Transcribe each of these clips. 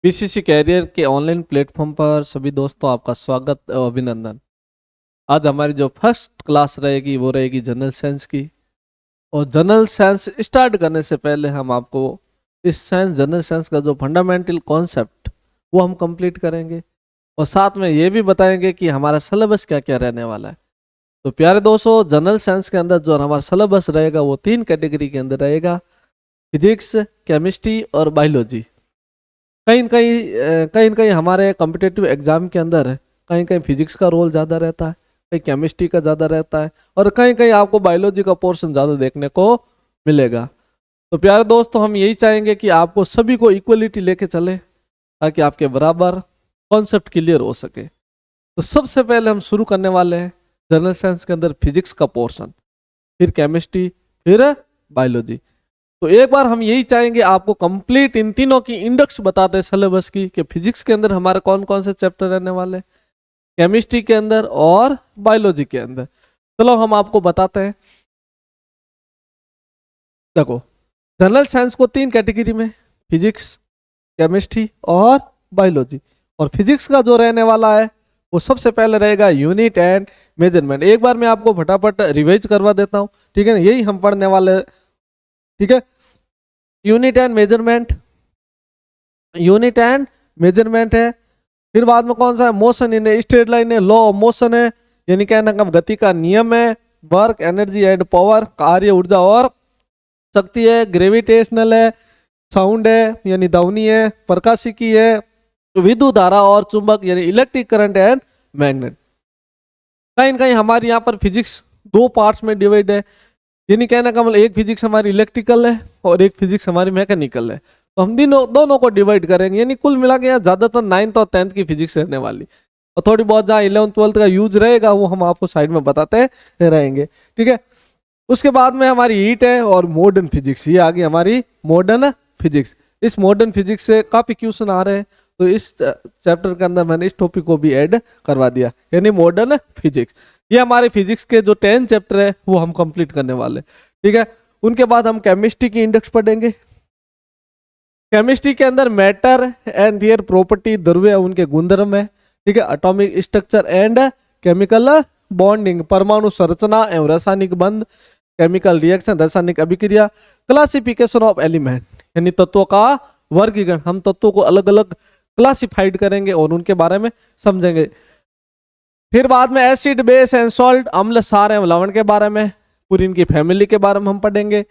BCC career के online platform पर सभी दोस्तों आपका स्वागत और अभिनंदन। आज हमारी जो फर्स्ट क्लास रहेगी वो रहेगी जनरल साइंस की। और जनरल साइंस स्टार्ट करने से पहले हम आपको इस जनरल साइंस का जो फंडामेंटल कॉन्सेप्ट वो हम कंप्लीट करेंगे और साथ में ये भी बताएंगे कि हमारा सिलेबस क्या क्या रहने वाला है। तो प्यारे दोस्तों, जनरल साइंस के अंदर जो हमारा सिलेबस रहेगा वो 3 कैटेगरी के अंदर रहेगा, फिजिक्स, केमिस्ट्री और बायोलॉजी। कहीं न कहीं हमारे कॉम्पिटिटिव एग्जाम के अंदर कहीं कहीं फिजिक्स का रोल ज़्यादा रहता है, कहीं केमिस्ट्री का ज़्यादा रहता है और कहीं कहीं आपको बायोलॉजी का पोर्शन ज़्यादा देखने को मिलेगा। तो प्यारे दोस्तों, हम यही चाहेंगे कि आपको सभी को इक्वलिटी लेके चले ताकि आपके बराबर कॉन्सेप्ट क्लियर हो सके। तो सबसे पहले हम शुरू करने वाले हैं जनरल साइंस के अंदर फिजिक्स का पोर्शन, फिर केमिस्ट्री, फिर बायोलॉजी। तो एक बार हम यही चाहेंगे आपको कंप्लीट इन तीनों की इंडेक्स बताते हैं सिलेबस की कि फिजिक्स के अंदर हमारे कौन कौन से चैप्टर रहने वाले, केमिस्ट्री के अंदर और बायोलॉजी के अंदर। चलो हम आपको बताते हैं। देखो, जनरल साइंस को 3 कैटेगरी में, फिजिक्स, केमिस्ट्री और बायोलॉजी। और फिजिक्स का जो रहने वाला है वो सबसे पहले रहेगा यूनिट एंड मेजरमेंट। एक बार मैं आपको फटाफट रिवाइज करवा देता हूँ, ठीक है ना, यही हम पढ़ने वाले। ठीक है, unit and measurement, unit and measurement है। फिर बाद में कौन सा है, मोशन इन स्ट्रेट लाइन है, लॉ ऑफ मोशन है, यानी कहना का गति का नियम है, वर्क, एनर्जी एंड पावर, कार्य, ऊर्जा और शक्ति है, ग्रेविटेशनल है, साउंड है यानी ध्वनि है, प्रकाशिकी है, विद्युत धारा और चुंबक यानी इलेक्ट्रिक करंट एंड मैग्नेट। कहीं न कहीं हमारे यहाँ पर फिजिक्स 2 पार्ट्स में डिवाइड है, यानी कहना का मतलब एक फिजिक्स हमारी इलेक्ट्रिकल है और एक फिजिक्स हमारी मैकेनिकल है। तो हम दोनों को डिवाइड करेंगे, यानी कुल मिला के यहाँ ज्यादातर 9th और 10th की फिजिक्स रहने वाली और थोड़ी बहुत जहाँ 11th 12th का यूज रहेगा वो हम आपको साइड में बताते रहेंगे। ठीक है, उसके बाद में हमारी हीट है और मॉडर्न फिजिक्स, ये आ गई हमारी मॉडर्न फिजिक्स। इस मॉडर्न फिजिक्स से काफी क्वेश्चन आ रहे हैं, तो इस चैप्टर के अंदर मैंने इस टॉपिक को भी ऐड करवा दिया, यानी मॉडर्न फिजिक्स। ये हमारे फिजिक्स के जो 10 चैप्टर है वो हम कंप्लीट करने वाले। ठीक है, उनके बाद हम केमिस्ट्री की इंडेक्स पढ़ेंगे। केमिस्ट्री के अंदर मैटर एंड देयर प्रॉपर्टी, द्रव्य उनके गुणधर्म है। ठीक है, atomic structure and chemical bonding, परमाणु संरचना एवं रासायनिक बंध, केमिकल रिएक्शन, रासायनिक अभिक्रिया, क्लासिफिकेशन ऑफ एलिमेंट यानी तत्वों का वर्गीकरण, हम तत्वों को अलग अलग क्लासिफाइड करेंगे और उनके बारे में समझेंगे। फिर बाद में एसिड, बेस एंड सॉल्ट, अम्ल, सार एवं लवण के बारे में, पूरी इनकी फैमिली के बारे में हम पढ़ेंगे।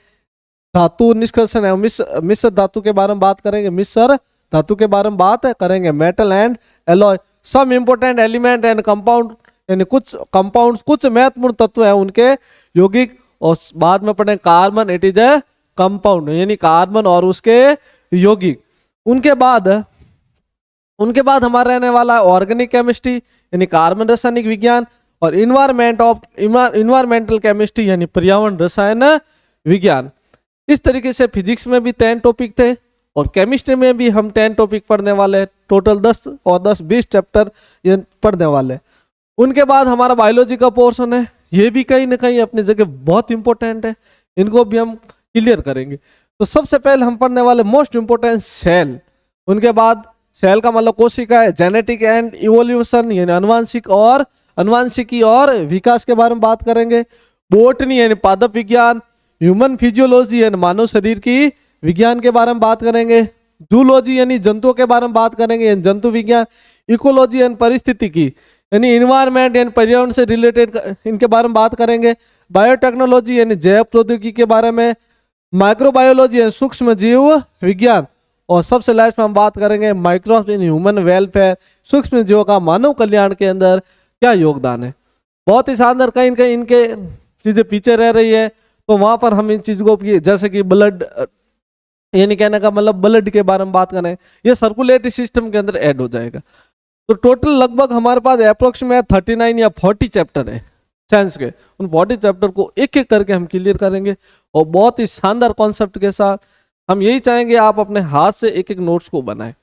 धातु निष्कर्षण एवं मिश्र धातु के बारे में बात करेंगे, मिश्र धातु के बारे में बात करेंगे, metal and alloy, some important element and compound यानी कुछ कंपाउंड्स, कुछ महत्वपूर्ण तत्व है उनके यौगिक। और बाद में पढ़ेंगे carbon, it is a compound यानी कार्बन और उसके यौगिक। उनके बाद हमारा रहने वाला है ऑर्गेनिक केमिस्ट्री यानी कार्बन रासायनिक विज्ञान, और इन्वायरमेंटल केमिस्ट्री यानी पर्यावरण रसायन विज्ञान। इस तरीके से फिजिक्स में भी 10 टॉपिक थे और केमिस्ट्री में भी हम 10 टॉपिक पढ़ने वाले हैं। टोटल 10 और 10-20 चैप्टर ये पढ़ने वाले हैं। उनके बाद हमारा बायोलॉजी का पोर्शन है, ये भी कहीं ना कहीं अपनी जगह बहुत इंपॉर्टेंट है, इनको भी हम क्लियर करेंगे। तो सबसे पहले हम पढ़ने वाले मोस्ट इंपोर्टेंट सेल। उनके बाद सेल का मतलब कोशिका है, जेनेटिक एंड इवोल्यूशन यानी अनुवांशिकी और विकास के बारे में बात करेंगे। बोटनी यानी पादप विज्ञान, ह्यूमन फिजियोलॉजी यानी मानव शरीर की विज्ञान के बारे में बात करेंगे। जूलॉजी यानी जंतुओं के बारे में बात करेंगे यानी जंतु विज्ञान। इकोलॉजी यानी परिस्थितिकी यानी इन्वायरमेंट यानी पर्यावरण से रिलेटेड इनके बारे में बात करेंगे। बायोटेक्नोलॉजी यानी जैव प्रौद्योगिकी के बारे में। माइक्रोबायोलॉजी यानी सूक्ष्म जीव विज्ञान। और सबसे लास्ट में हम बात करेंगे माइक्रोब्स इन ह्यूमन वेलफेयर, सूक्ष्म जीवों का मानव कल्याण के अंदर क्या योगदान है। बहुत ही शानदार, कहीं न कहीं इनके चीजें पीछे रह रही है, तो वहां पर हम इन चीजों को जैसे कि ब्लड यानी कहने का मतलब ब्लड के बारे में बात करें, ये सर्कुलेटरी सिस्टम के अंदर ऐड हो जाएगा। तो टोटल लगभग हमारे पास अप्रोक्सीमेट 39 या 40 चैप्टर है साइंस के। उन 40 चैप्टर को एक एक करके हम क्लियर करेंगे और बहुत ही शानदार कॉन्सेप्ट के साथ। हम यही चाहेंगे आप अपने हाथ से एक एक नोट्स को बनाएं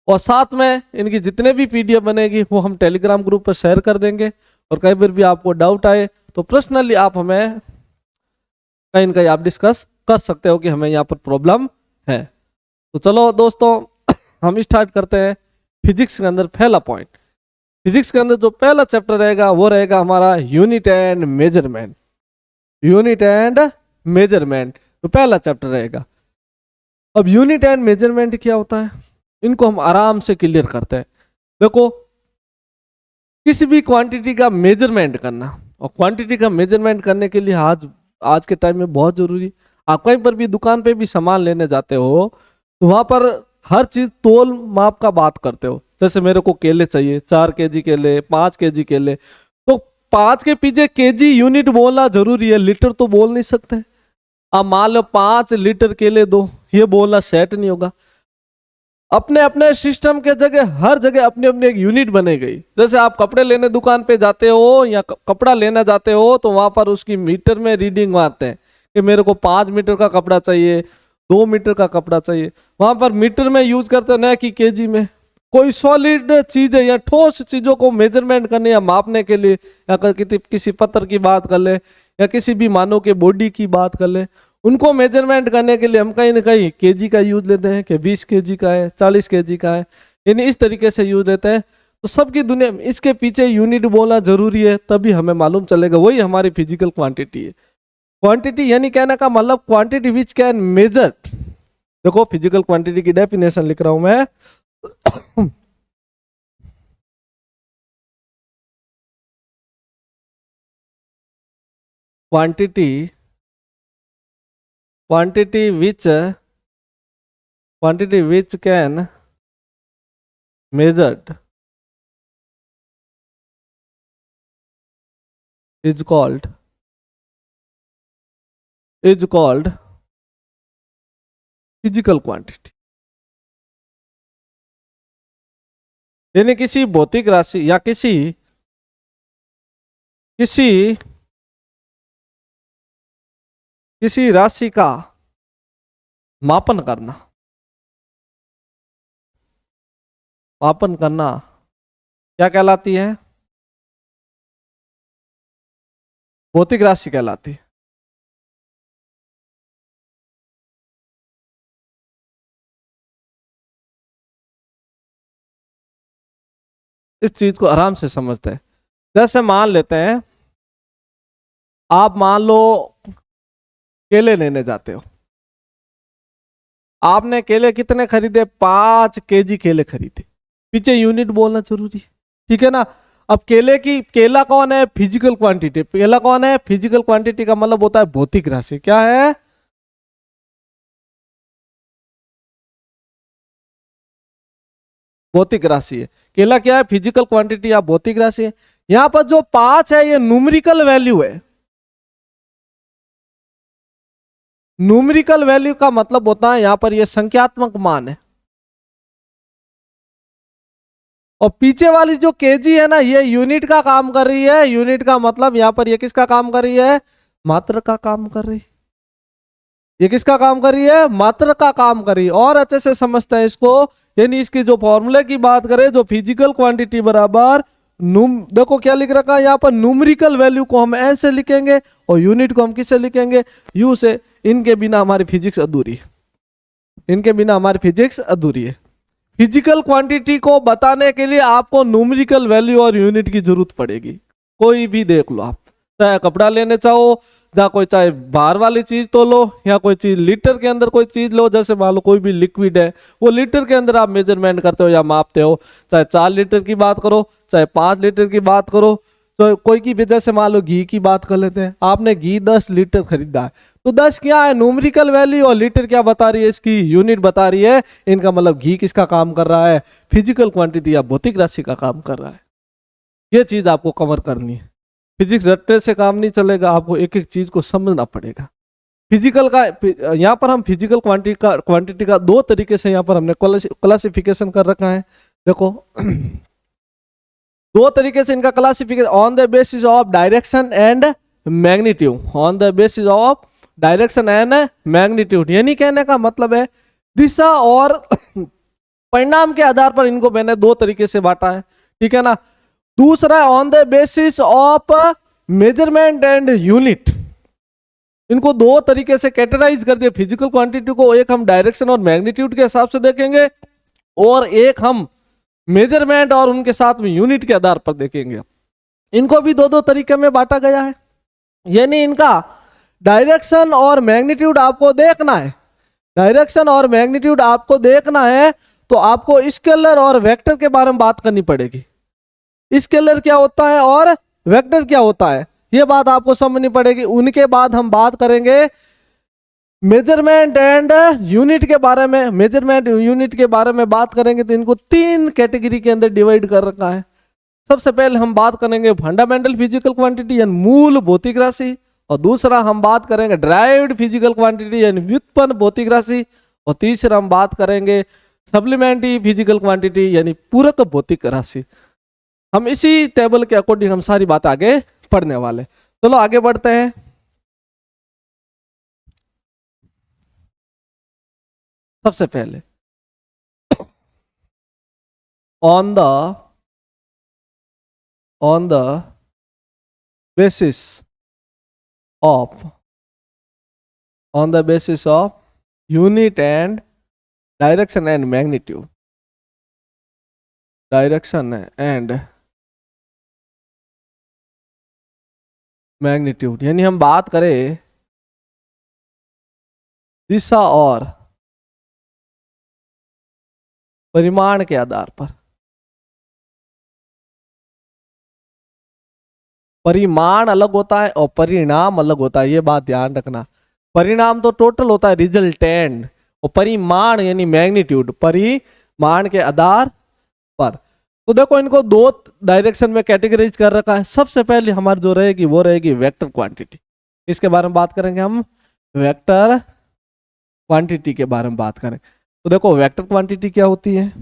और साथ में इनकी जितने भी पीडीएफ बनेगी वो हम टेलीग्राम ग्रुप पर शेयर कर देंगे। और कई बार भी आपको डाउट आए तो पर्सनली आप हमें कहीं ना कहीं आप डिस्कस कर सकते हो कि हमें यहाँ पर प्रॉब्लम है। तो चलो दोस्तों, हम स्टार्ट करते हैं फिजिक्स के अंदर पहला पॉइंट। फिजिक्स के अंदर जो पहला चैप्टर रहेगा वो रहेगा हमारा unit and measurement. Unit and measurement तो पहला चैप्टर रहेगा। अब यूनिट एंड मेजरमेंट क्या होता है, इनको हम आराम से क्लियर करते हैं। देखो, किसी भी क्वांटिटी का मेजरमेंट करना, और क्वांटिटी का मेजरमेंट करने के लिए आज के टाइम में बहुत जरूरी। आप कहीं पर भी दुकान पे भी सामान लेने जाते हो तो वहां पर हर चीज तोल माप का बात करते हो। जैसे मेरे को केले चाहिए 4 केजी केले, 5 केजी केले, तो 5 के पीछे केजी यूनिट बोलना जरूरी है, लीटर तो बोल नहीं सकते। आप मान लो 5 लीटर केले दो, ये बोलना सेट नहीं होगा। अपने अपने सिस्टम के जगह हर जगह अपनी अपनी एक यूनिट बने गई। जैसे आप कपड़े लेने दुकान पे जाते हो या कपड़ा लेना जाते हो तो वहां पर उसकी मीटर में रीडिंग मारते हैं कि मेरे को 5 मीटर का कपड़ा चाहिए, 2 मीटर का कपड़ा चाहिए। वहां पर मीटर में यूज करते हो ना कि केजी में। कोई सॉलिड चीज है या ठोस चीजों को मेजरमेंट करने या मापने के लिए, या किसी पत्थर की बात कर ले या किसी भी मानव के बॉडी की बात कर ले, उनको मेजरमेंट करने के लिए हम कहीं ना कहीं केजी का यूज लेते हैं कि 20 केजी का है, 40 केजी का है, यानी इस तरीके से यूज लेते हैं। तो सबकी दुनिया में इसके पीछे यूनिट बोलना जरूरी है, तभी हमें मालूम चलेगा। वही हमारी फिजिकल क्वांटिटी है। क्वांटिटी यानी कहने का मतलब क्वांटिटी विच कैन मेजर। देखो, फिजिकल क्वांटिटी की डेफिनेशन लिख रहा हूं मैं। Quantity which can measured is called physical quantity. यानी किसी भौतिक राशि या किसी राशि का मापन करना क्या कहलाती है? भौतिक राशि कहलाती है। इस चीज को आराम से समझते हैं। जैसे मान लेते हैं, आप मान लो केले लेने जाते हो। आपने केले कितने खरीदे? 5 केजी केले खरीदे। पीछे यूनिट बोलना जरूरी है, ठीक है ना। अब केला कौन है? Physical quantity. केला कौन है? फिजिकल क्वांटिटी का मतलब होता है भौतिक राशि। क्या है? भौतिक राशि है। केला क्या है? फिजिकल क्वांटिटी या भौतिक राशि है। यहां पर जो 5 है ये न्यूमेरिकल वैल्यू है। न्यूमेरिकल वैल्यू का मतलब होता है यहां पर ये संख्यात्मक मान है। और पीछे वाली जो केजी है ना, ये यूनिट का काम कर रही है। यूनिट का मतलब यहां पर ये किसका काम कर रही है? मात्रा का काम कर रही है। ये किसका काम कर रही है? मात्रा का काम कर रही है। और अच्छे से समझते हैं इसको। यानी इसकी जो फॉर्मूले की बात करें, जो फिजिकल क्वांटिटी बराबर देखो क्या लिख रखा है यहाँ पर, न्यूमेरिकल वैल्यू को हम एन से लिखेंगे और यूनिट को हम किससे लिखेंगे? यू से। इनके बिना हमारी फिजिक्स अधूरी है। इनके बिना हमारी फिजिक्स अधूरी है। फिजिकल क्वांटिटी को बताने के लिए आपको न्यूमेरिकल वैल्यू और यूनिट की जरूरत पड़ेगी। कोई भी देख लो आप, चाहे कपड़ा लेने चाहो, चाहे बाहर वाली चीज तो लो, या कोई चीज लीटर के अंदर कोई चीज लो। जैसे मान लो कोई भी लिक्विड है, वो लीटर के अंदर आप मेजरमेंट करते हो या मापते हो। चाहे 4 लीटर की बात करो, चाहे 5 लीटर की बात करो, तो कोई की वजह से मान लो घी की बात कर लेते हैं। आपने घी 10 लीटर खरीदा है, तो 10 क्या है? Numerical value. और लीटर क्या बता रही है? इसकी यूनिट बता रही है। इनका मतलब घी किसका काम कर रहा है? फिजिकल क्वांटिटी या भौतिक राशि का काम कर रहा है। ये चीज आपको कवर करनी है। फिजिक्स रट्टे से काम नहीं चलेगा, आपको एक एक चीज को समझना पड़ेगा। फिजिकल का यहाँ पर हम फिजिकल क्वांटिटी का 2 तरीके से यहाँ पर हमने क्लासिफिकेशन कर रखा है। देखो 2 तरीके से इनका classification, on the basis of direction and magnitude. On the basis of direction and magnitude, यानी कहने का मतलब है दिशा और परिणाम के आधार पर इनको मैंने 2 तरीके से बांटा है, ठीक है ना। दूसरा है on the basis of measurement and unit. इनको 2 तरीके से कैटेगराइज कर दिया फिजिकल क्वांटिटी को। एक हम डायरेक्शन और मैग्नीट्यूड के हिसाब से देखेंगे, और एक हम मेजरमेंट और उनके साथ में यूनिट के आधार पर देखेंगे। इनको भी दो दो तरीके में बांटा गया है, यानी इनका डायरेक्शन और मैग्नीट्यूड आपको देखना है। डायरेक्शन और मैग्नीट्यूड आपको देखना है तो आपको स्केलर और वेक्टर के बारे में बात करनी पड़ेगी। स्केलर क्या होता है और वेक्टर क्या होता है, ये बात आपको समझनी पड़ेगी। उनके बाद हम बात करेंगे मेजरमेंट एंड यूनिट के बारे में। मेजरमेंट यूनिट के बारे में बात करेंगे तो इनको तीन कैटेगरी के अंदर डिवाइड कर रखा है। सबसे पहले हम बात करेंगे फंडामेंटल फिजिकल क्वांटिटी यानी मूल भौतिक राशि, और दूसरा हम बात करेंगे ड्राइव्ड फिजिकल क्वांटिटी यानी व्युत्पन्न भौतिक राशि, और तीसरा हम बात करेंगे सप्लीमेंट्री फिजिकल क्वांटिटी यानी पूरक भौतिक राशि। हम इसी टेबल के अकॉर्डिंग हम सारी बात आगे पढ़ने वाले। चलो आगे बढ़ते हैं। सबसे पहले on the basis of unit and direction and magnitude, यानी हम बात करें दिशा और परिमाण के आधार पर। परिमाण अलग होता है और परिणाम अलग होता है, ये बात ध्यान रखना। परिणाम तो टोटल होता है रिजल्टेंट, और परिमाण यानी मैग्नीट्यूड परिमाण के आधार पर। तो देखो इनको दो डायरेक्शन में कैटेगराइज कर रखा है। सबसे पहले हमारी जो रहेगी वो रहेगी वेक्टर क्वांटिटी। इसके बारे में बात करेंगे हम, वेक्टर क्वांटिटी के बारे में बात करें। तो देखो वेक्टर क्वांटिटी क्या होती है,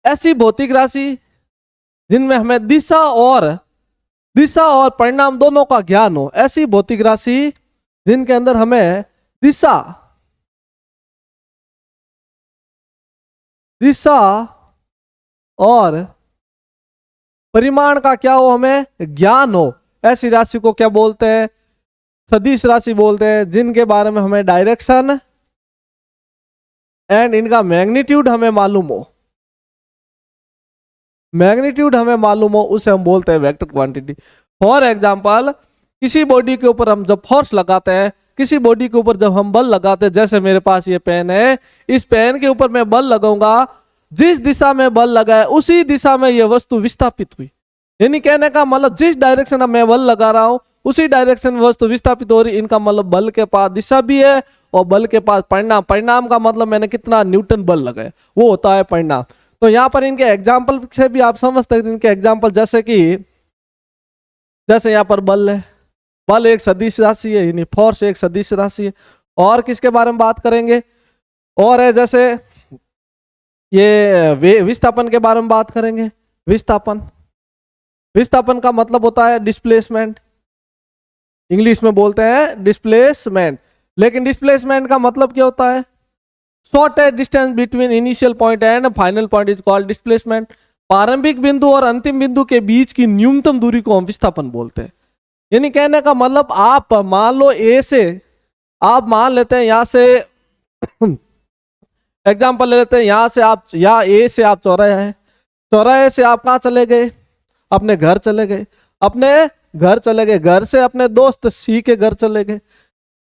ऐसी भौतिक राशि जिनमें हमें दिशा और परिणाम दोनों का ज्ञान हो। ऐसी भौतिक राशि जिनके अंदर हमें दिशा और परिमाण का क्या हो, हमें ज्ञान हो। ऐसी राशि को क्या बोलते हैं, सदिश राशि बोलते हैं, जिनके बारे में हमें डायरेक्शन एंड इनका मैग्नीट्यूड हमें मालूम हो। मैग्नीट्यूड हमें मालूम हो उसे हम बोलते हैं वेक्टर क्वांटिटी। फॉर एग्जांपल किसी बॉडी के ऊपर हम जब फोर्स लगाते हैं, किसी बॉडी के ऊपर जब हम बल लगाते हैं, जैसे मेरे पास ये पेन है, इस पेन के ऊपर मैं बल लगाऊंगा, जिस दिशा में बल लगाए उसी दिशा में ये वस्तु विस्थापित हुई। यानी कहने का मतलब जिस डायरेक्शन में मैं बल लगा रहा हूं उसी डायरेक्शन में वस्तु विस्थापित हो रही। इनका मतलब बल के पास दिशा भी है और बल के पास परिणाम। परिणाम का मतलब मैंने कितना न्यूटन बल लगाया, वो होता है परिणाम। तो यहाँ पर इनके एग्जाम्पल से भी आप समझ सकते हैं। इनके एग्जाम्पल जैसे यहाँ पर बल है, बल एक सदिश राशि है, यानी फोर्स एक सदिश राशि है। और किसके बारे में बात करेंगे, और है जैसे ये विस्थापन के बारे में बात करेंगे। विस्थापन का मतलब होता है डिस्प्लेसमेंट, इंग्लिश में बोलते हैं डिस्प्लेसमेंट। लेकिन डिस्प्लेसमेंट का मतलब क्या होता है, shortest distance between initial point and final point is called displacement. प्रारंभिक बिंदु और अंतिम बिंदु के बीच की न्यूनतम दूरी को हम विस्थापन बोलते हैं। यानी कहने का मतलब आप मान लो ए से, आप मान लेते हैं यहां से एग्जाम्पल ले लेते हैं, यहां से आप या ए से आप चौराहे से आप कहां चले गए, अपने घर चले गए, घर से अपने दोस्त सी के घर चले गए।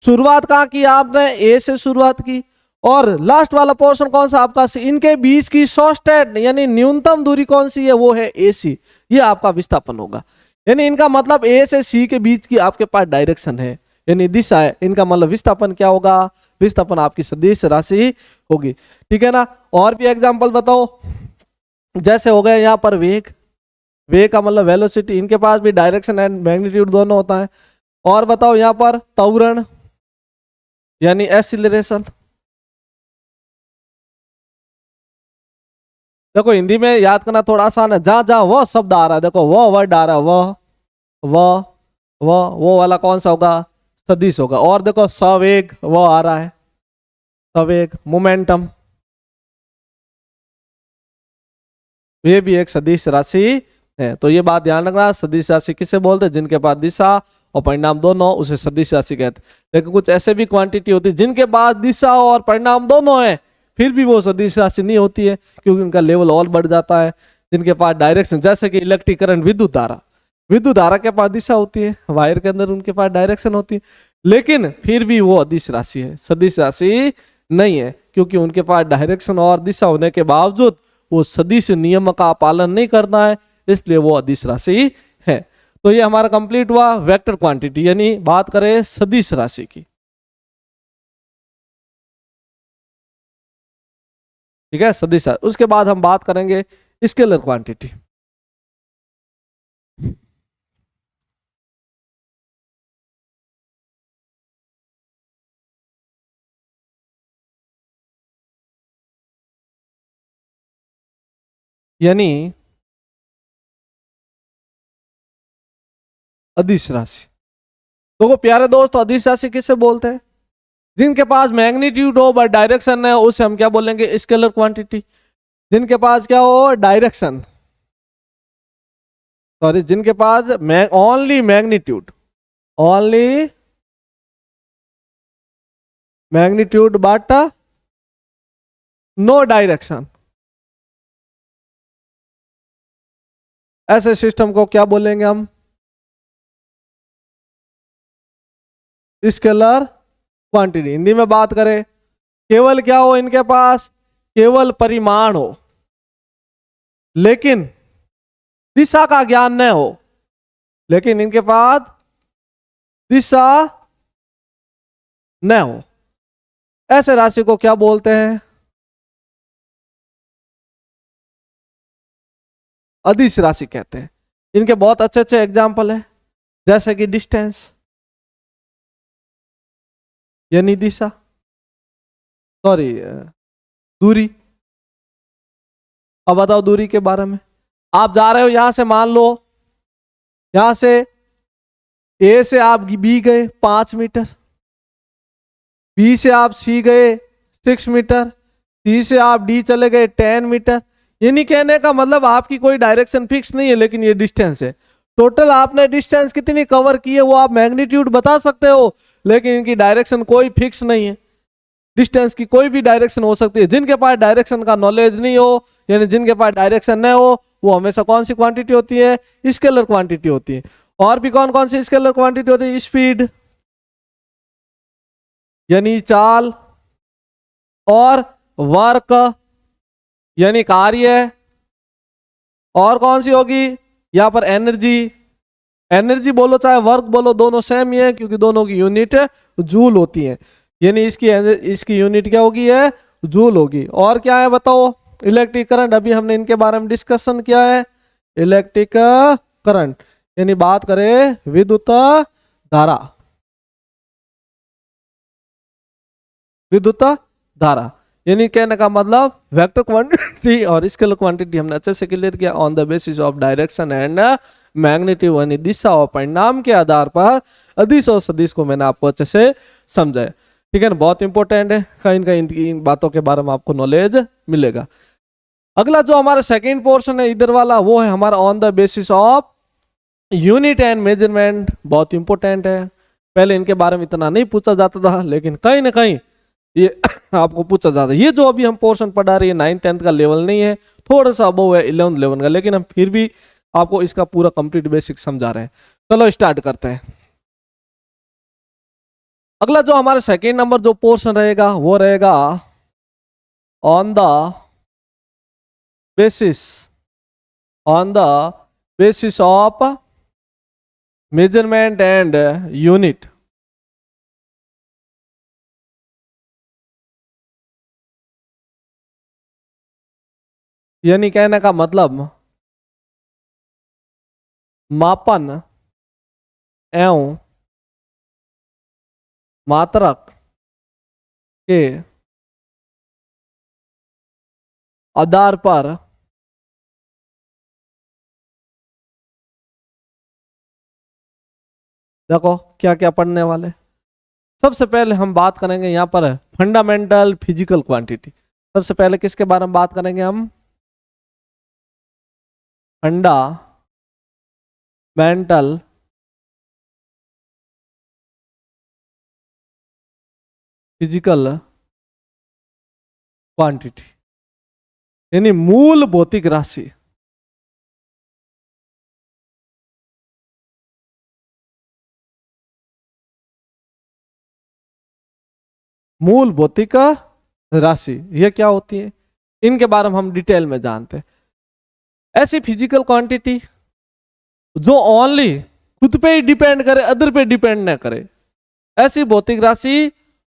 शुरुआत कहां की आपने, ए से शुरुआत की, और लास्ट वाला पोर्शन कौन सा आपका सी। इनके बीच की शॉर्टेस्ट यानी न्यूनतम दूरी कौन सी है, वो है ए सी। ये आपका विस्थापन होगा। यानी इनका मतलब ए से सी के बीच की आपके पास डायरेक्शन है, यानी दिशा है। इनका मतलब विस्थापन क्या होगा, विस्थापन आपकी सदिश राशि होगी। ठीक है ना। और भी एग्जांपल बताओ, जैसे हो गए यहाँ पर वेग का मतलब वेलोसिटी। इनके पास भी डायरेक्शन एंड मैग्नीट्यूड दोनों होता है। और बताओ यहाँ पर त्वरण यानी एक्सीलरेशन। देखो हिंदी में याद करना थोड़ा आसान है, जहां जहां वह शब्द आ रहा है, देखो वह वर्ड आ रहा है, वो वाला कौन सा होगा, सदिश होगा। और देखो सवेग वो आ रहा है, सवेग मोमेंटम, ये भी एक सदिश राशि है। तो ये बात ध्यान रखना, सदिश राशि किसे बोलते हैं, जिनके पास दिशा और परिणाम दोनों, उसे सदिश राशि कहते हैं। लेकिन कुछ ऐसे भी क्वांटिटी होती है जिनके पास दिशा और परिणाम दोनों है, फिर भी वो सदिश राशि नहीं होती है, क्योंकि उनका लेवल और बढ़ जाता है। जिनके पास डायरेक्शन, जैसे कि इलेक्ट्रिक करंट, विद्युत धारा के पास दिशा होती है, वायर के अंदर उनके पास डायरेक्शन होती है, लेकिन फिर भी वो अदिश राशि है, सदिश राशि नहीं है, क्योंकि उनके पास डायरेक्शन और दिशा होने के बावजूद वो सदिश नियम का पालन नहीं करता है, इसलिए वो अदिश राशि है। तो ये हमारा कंप्लीट हुआ वेक्टर क्वांटिटी, यानी बात करें सदिश राशि की। ठीक है, सदिश राशि। उसके बाद हम बात करेंगे स्केलर क्वांटिटी। यानी अदिश राशि। तो प्यारे दोस्त, अदिश राशि किसे बोलते हैं? जिनके पास मैग्नीट्यूड हो बट डायरेक्शन है, उसे हम क्या बोलेंगे? Scalar quantity. जिनके पास क्या हो? डायरेक्शन, सॉरी, जिनके पास only magnitude, only magnitude but no direction, ऐसे सिस्टम को क्या बोलेंगे हम? Scalar quantity. हिंदी में बात करें, केवल क्या हो इनके पास? केवल परिमाण हो, लेकिन दिशा का ज्ञान न हो, लेकिन इनके पास दिशा न हो, ऐसे राशि को क्या बोलते हैं? अदिश राशि कहते हैं। इनके बहुत अच्छे अच्छे एग्जाम्पल है, जैसे कि डिस्टेंस यानी दिशा, सॉरी दूरी। अब बताओ दूरी के बारे में। आप जा रहे हो यहां से, मान लो यहां से ए से आप बी गए 5 मीटर, बी से आप सी गए 6 मीटर, सी से आप डी चले गए 10 मीटर। ये नहीं कहने का मतलब आपकी कोई डायरेक्शन फिक्स नहीं है, लेकिन ये डिस्टेंस है। टोटल आपने डिस्टेंस कितनी कवर की है वो आप मैग्नीट्यूड बता सकते हो, लेकिन इनकी डायरेक्शन कोई फिक्स नहीं है। डिस्टेंस की कोई भी डायरेक्शन हो सकती है। जिनके पास डायरेक्शन का नॉलेज नहीं हो, यानी जिनके पास डायरेक्शन न हो, वो हमेशा कौन सी क्वांटिटी होती है? स्केलर क्वांटिटी होती है। और भी कौन कौन सी स्केलर क्वांटिटी होती है? स्पीड यानी चाल, और वर्क यानी कार्य, और कौन सी होगी यहां पर? एनर्जी। एनर्जी बोलो चाहे वर्क बोलो, दोनों सेम ही है, क्योंकि दोनों की यूनिट जूल होती है। यानी इसकी यूनिट क्या होगी? है जूल होगी। और क्या है बताओ? इलेक्ट्रिक करंट, अभी हमने इनके बारे में डिस्कशन किया है। इलेक्ट्रिक करंट यानी बात करें विद्युत धारा, विद्युत धारा, यानी कहने का मतलब वेक्टर क्वांटिटी और स्केलर क्वांटिटी हमने अच्छे से क्लियर किया। On the basis of direction and magnitude, यानी दिशा और परिणाम के आधार पर अदिश और सदिश को मैंने आपको अच्छे से समझाया। ठीक है ना, बहुत इंपॉर्टेंट है, कहीं ना कहीं इन बातों के बारे में आपको नॉलेज मिलेगा। अगला जो हमारा सेकेंड पोर्शन है इधर वाला, वो है हमारा on the basis of unit and measurement. बहुत इंपॉर्टेंट है, पहले इनके बारे में इतना नहीं पूछा जाता था, लेकिन कहीं ना कहीं ये आपको पूछा जाता है। ये जो अभी हम पोर्शन पढ़ा रहे हैं 9th-10th का लेवल नहीं है, थोड़ा सा अबव है 11th लेवल का, लेकिन हम फिर भी आपको इसका पूरा कंप्लीट बेसिक समझा रहे हैं। चलो स्टार्ट करते हैं। अगला जो हमारा सेकेंड नंबर जो पोर्शन रहेगा वो रहेगा on the basis, on the basis of measurement and unit. यानी कहने का मतलब मापन एवं मात्रक के आधार पर देखो क्या क्या पढ़ने वाले। सबसे पहले हम बात करेंगे यहाँ पर फंडामेंटल फिजिकल क्वांटिटी। सबसे पहले किसके बारे में बात करेंगे हम? फंडामेंटल फिजिकल क्वांटिटी, यानी मूल भौतिक राशि। मूल भौतिक राशि ये क्या होती है, इनके बारे में हम डिटेल में जानते हैं। ऐसी फिजिकल क्वांटिटी जो ओनली खुद पे ही डिपेंड करे, अदर पे डिपेंड ना करे, ऐसी भौतिक राशि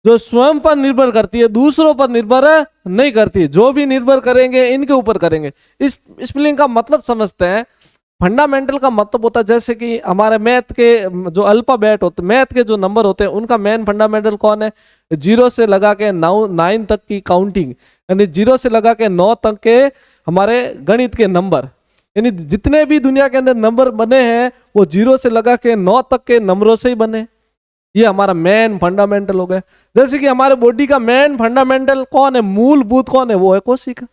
जो स्वयं पर निर्भर करती है, दूसरों पर निर्भर नहीं करती। जो भी निर्भर करेंगे इनके ऊपर करेंगे। इस स्पेलिंग का मतलब समझते हैं। फंडामेंटल का मतलब होता है जैसे कि हमारे मैथ के जो अल्फाबेट होते, मैथ के जो नंबर होते हैं उनका मेन फंडामेंटल कौन है, 0 से लगा के 9 तक की काउंटिंग, यानी 0 से लगा के 9 तक के हमारे गणित के नंबर, यानी जितने भी दुनिया के अंदर नंबर बने हैं वो 0 से लगा के 9 तक के नंबरों से ही बने। ये हमारा मेन फंडामेंटल हो गया। जैसे कि हमारे बॉडी का मेन फंडामेंटल कौन है, मूलभूत कौन है, वो है कोशिका।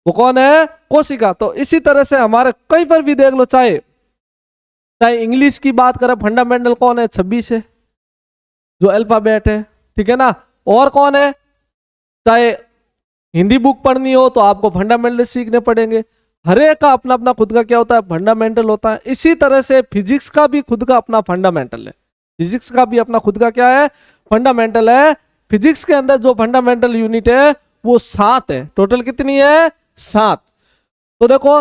वो कौन है, कोशिका। तो इसी तरह से हमारे कहीं पर भी देख लो, चाहे इंग्लिश की बात करें, फंडामेंटल कौन है, 26 है जो अल्फाबेट है, ठीक है ना। और कौन है, चाहे हिंदी बुक पढ़नी हो तो आपको फंडामेंटल सीखने पड़ेंगे। हर एक का अपना अपना खुद का क्या होता है, फंडामेंटल होता है। इसी तरह से फिजिक्स का भी खुद का अपना फंडामेंटल है। फिजिक्स का भी अपना खुद का क्या है, फंडामेंटल है। फिजिक्स के अंदर जो फंडामेंटल यूनिट है वो 7 है। टोटल कितनी है, 7। तो देखो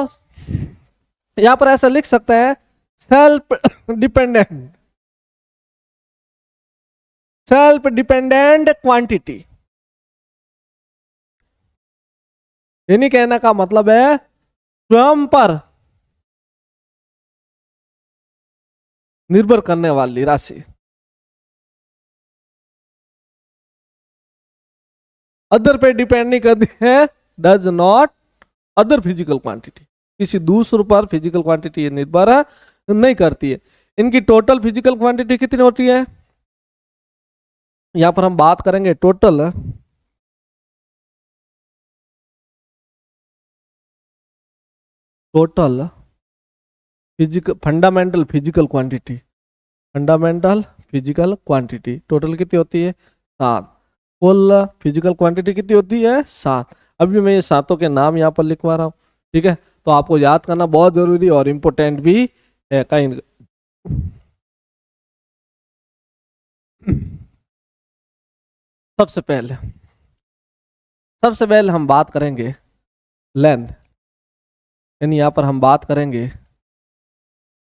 यहां पर ऐसा लिख सकते हैं, सेल्फ डिपेंडेंट क्वांटिटी, यानी कहने का मतलब है स्वयं पर निर्भर करने वाली राशि। अदर पे डिपेंड नहीं करती है, does not other physical quantity, किसी दूसरे पर फिजिकल क्वांटिटी निर्भर नहीं करती है। इनकी टोटल फिजिकल क्वांटिटी कितनी होती है, यहां पर हम बात करेंगे total physical fundamental physical quantity, fundamental physical quantity total कितनी होती है, 7। कुल फिजिकल क्वांटिटी कितनी होती है, 7। अभी मैं ये सातों के नाम यहाँ पर लिखवा रहा हूँ, ठीक है। तो आपको याद करना बहुत जरूरी और इम्पोर्टेंट भी है कहीं। सबसे पहले हम बात करेंगे लेंथ, यानी यहाँ पर हम बात करेंगे